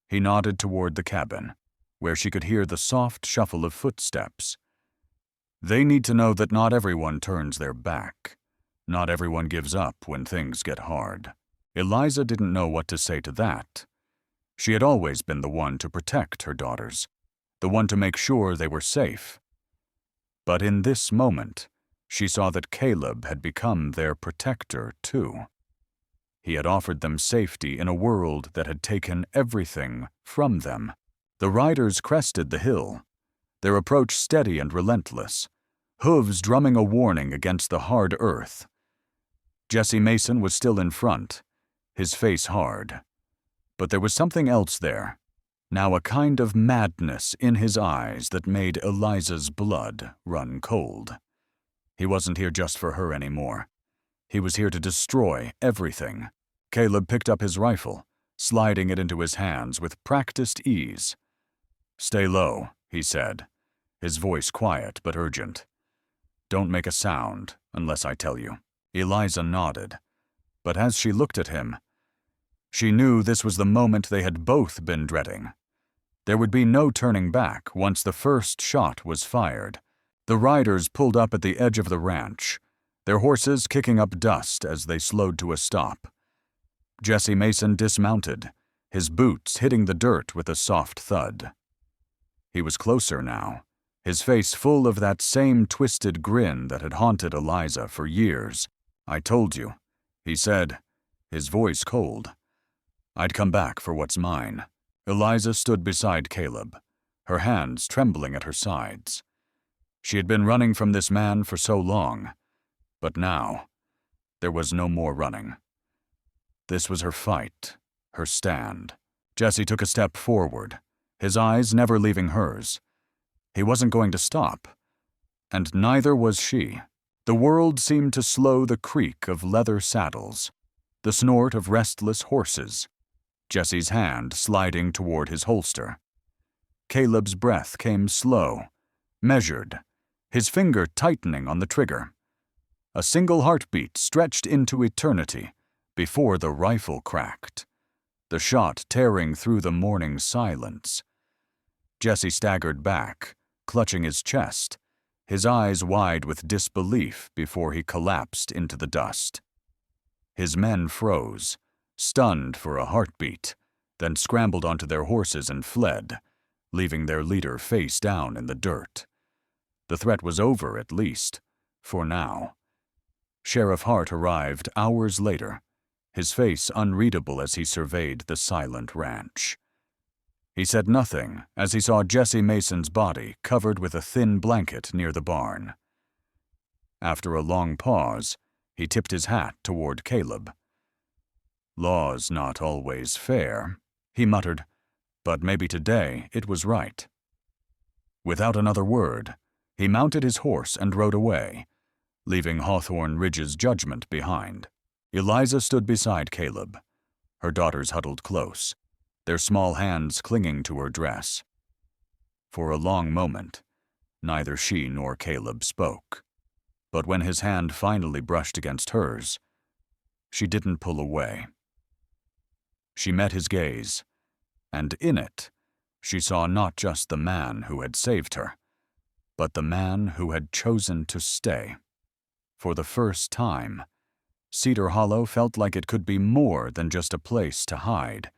He nodded toward the cabin, where she could hear the soft shuffle of footsteps. They need to know that not everyone turns their back. Not everyone gives up when things get hard. Eliza didn't know what to say to that. She had always been the one to protect her daughters, the one to make sure they were safe. But in this moment, she saw that Caleb had become their protector too. He had offered them safety in a world that had taken everything from them. The riders crested the hill, their approach steady and relentless, hooves drumming a warning against the hard earth. Jesse Mason was still in front, his face hard. But there was something else there, now a kind of madness in his eyes that made Eliza's blood run cold. He wasn't here just for her anymore. He was here to destroy everything. Caleb picked up his rifle, sliding it into his hands with practiced ease. "Stay low," he said, his voice quiet but urgent. "Don't make a sound unless I tell you." Eliza nodded, but as she looked at him, she knew this was the moment they had both been dreading. There would be no turning back once the first shot was fired. The riders pulled up at the edge of the ranch, their horses kicking up dust as they slowed to a stop. Jesse Mason dismounted, his boots hitting the dirt with a soft thud. He was closer now, his face full of that same twisted grin that had haunted Eliza for years. "I told you," he said, his voice cold. "I'd come back for what's mine." Eliza stood beside Caleb, her hands trembling at her sides. She had been running from this man for so long, but now there was no more running. This was her fight, her stand. Jesse took a step forward, his eyes never leaving hers. He wasn't going to stop, and neither was she. The world seemed to slow the creak of leather saddles, the snort of restless horses, Jesse's hand sliding toward his holster. Caleb's breath came slow, measured, his finger tightening on the trigger. A single heartbeat stretched into eternity before the rifle cracked, the shot tearing through the morning silence. Jesse staggered back, clutching his chest, his eyes wide with disbelief before he collapsed into the dust. His men froze, stunned for a heartbeat, then scrambled onto their horses and fled, leaving their leader face down in the dirt. The threat was over, at least, for now. Sheriff Hart arrived hours later, his face unreadable as he surveyed the silent ranch. He said nothing as he saw Jesse Mason's body covered with a thin blanket near the barn. After a long pause, he tipped his hat toward Caleb. "Law's not always fair," he muttered, "but maybe today it was right." Without another word, he mounted his horse and rode away, leaving Hawthorne Ridge's judgment behind. Eliza stood beside Caleb, her daughters huddled close, their small hands clinging to her dress. For a long moment, neither she nor Caleb spoke. But when his hand finally brushed against hers, she didn't pull away. She met his gaze, and in it, she saw not just the man who had saved her, but the man who had chosen to stay. For the first time, Cedar Hollow felt like it could be more than just a place to hide.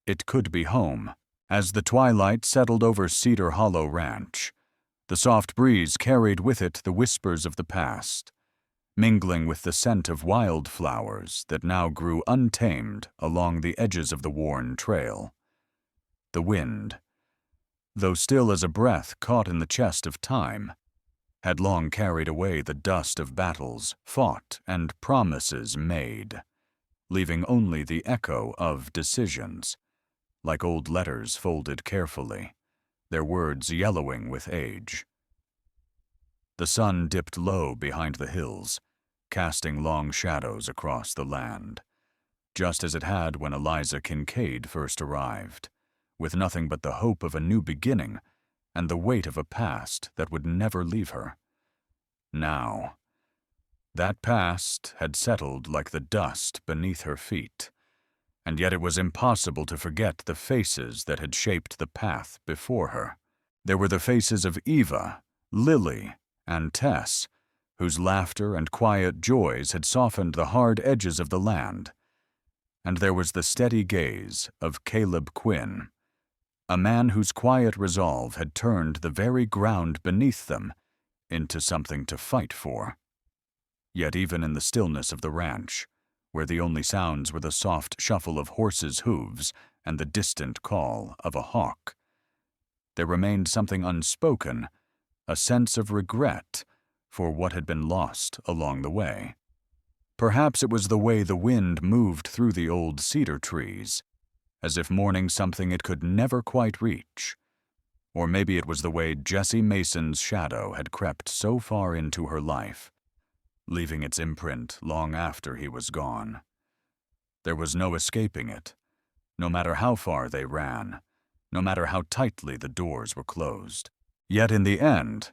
It could be home. As the twilight settled over Cedar Hollow Ranch, the soft breeze carried with it the whispers of the past, mingling with the scent of wildflowers that now grew untamed along the edges of the worn trail. The wind, though still as a breath caught in the chest of time, had long carried away the dust of battles fought and promises made, leaving only the echo of decisions, like old letters folded carefully, their words yellowing with age. The sun dipped low behind the hills, casting long shadows across the land, just as it had when Eliza Kincaid first arrived, with nothing but the hope of a new beginning and the weight of a past that would never leave her. Now, that past had settled like the dust beneath her feet, and yet it was impossible to forget the faces that had shaped the path before her. There were the faces of Eva, Lily, and Tess, whose laughter and quiet joys had softened the hard edges of the land. And there was the steady gaze of Caleb Quinn, a man whose quiet resolve had turned the very ground beneath them into something to fight for. Yet even in the stillness of the ranch, where the only sounds were the soft shuffle of horses' hooves and the distant call of a hawk, there remained something unspoken, a sense of regret for what had been lost along the way. Perhaps it was the way the wind moved through the old cedar trees, as if mourning something it could never quite reach. Or maybe it was the way Jesse Mason's shadow had crept so far into her life, leaving its imprint long after he was gone. There was no escaping it, no matter how far they ran, no matter how tightly the doors were closed. Yet in the end,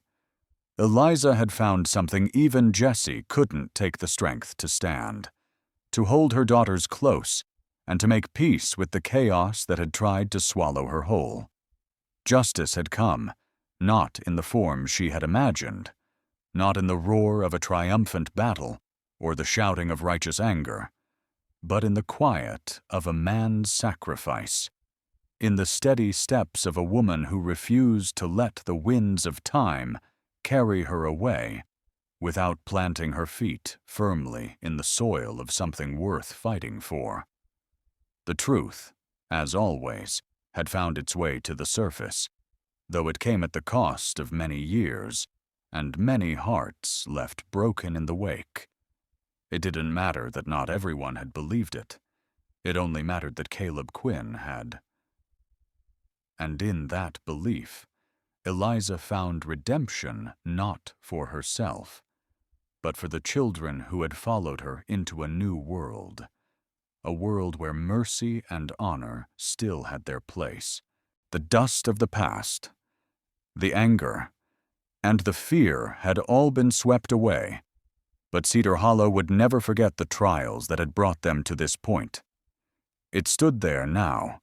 Eliza had found something even Jesse couldn't take the strength to stand, to hold her daughters close and to make peace with the chaos that had tried to swallow her whole. Justice had come, not in the form she had imagined, not in the roar of a triumphant battle or the shouting of righteous anger, but in the quiet of a man's sacrifice, in the steady steps of a woman who refused to let the winds of time carry her away without planting her feet firmly in the soil of something worth fighting for. The truth, as always, had found its way to the surface, though it came at the cost of many years and many hearts left broken in the wake. It didn't matter that not everyone had believed it. It only mattered that Caleb Quinn had. And in that belief, Eliza found redemption not for herself, but for the children who had followed her into a new world, a world where mercy and honor still had their place. The dust of the past, the anger, and the fear had all been swept away, but Cedar Hollow would never forget the trials that had brought them to this point. It stood there now,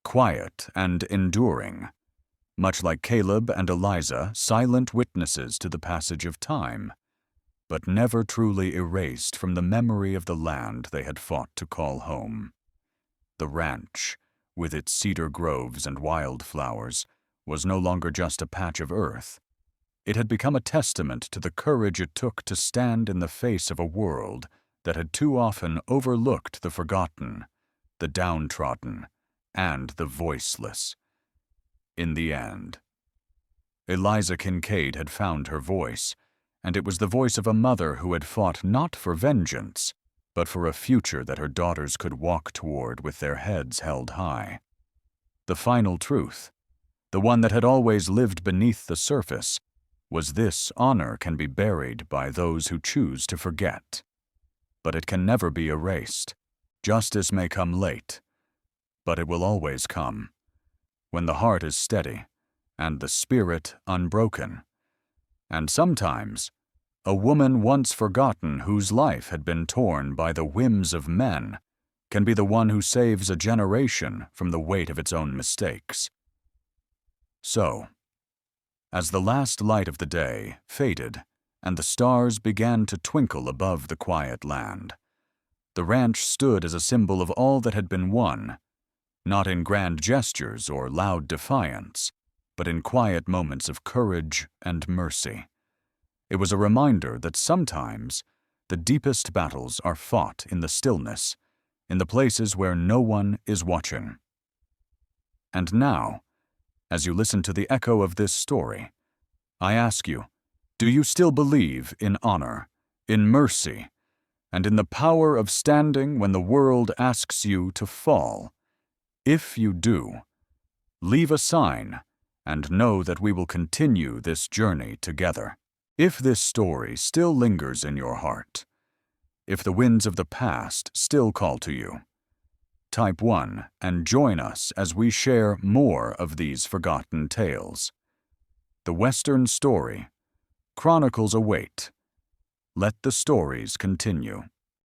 quiet and enduring, much like Caleb and Eliza, silent witnesses to the passage of time, but never truly erased from the memory of the land they had fought to call home. The ranch, with its cedar groves and wildflowers, was no longer just a patch of earth. It had become a testament to the courage it took to stand in the face of a world that had too often overlooked the forgotten, the downtrodden, and the voiceless. In the end, Eliza Kincaid had found her voice, and it was the voice of a mother who had fought not for vengeance, but for a future that her daughters could walk toward with their heads held high. The final truth, the one that had always lived beneath the surface, was this: honor can be buried by those who choose to forget. But it can never be erased. Justice may come late, but it will always come, when the heart is steady and the spirit unbroken. And sometimes, a woman once forgotten whose life had been torn by the whims of men can be the one who saves a generation from the weight of its own mistakes. So, as the last light of the day faded and the stars began to twinkle above the quiet land, the ranch stood as a symbol of all that had been won, not in grand gestures or loud defiance, but in quiet moments of courage and mercy. It was a reminder that sometimes the deepest battles are fought in the stillness, in the places where no one is watching. And now, as you listen to the echo of this story, I ask you, do you still believe in honor, in mercy, and in the power of standing when the world asks you to fall? If you do, leave a sign and know that we will continue this journey together. If this story still lingers in your heart, if the winds of the past still call to you, type 1 and join us as we share more of these forgotten tales. The Western Story. Chronicles await. Let the stories continue.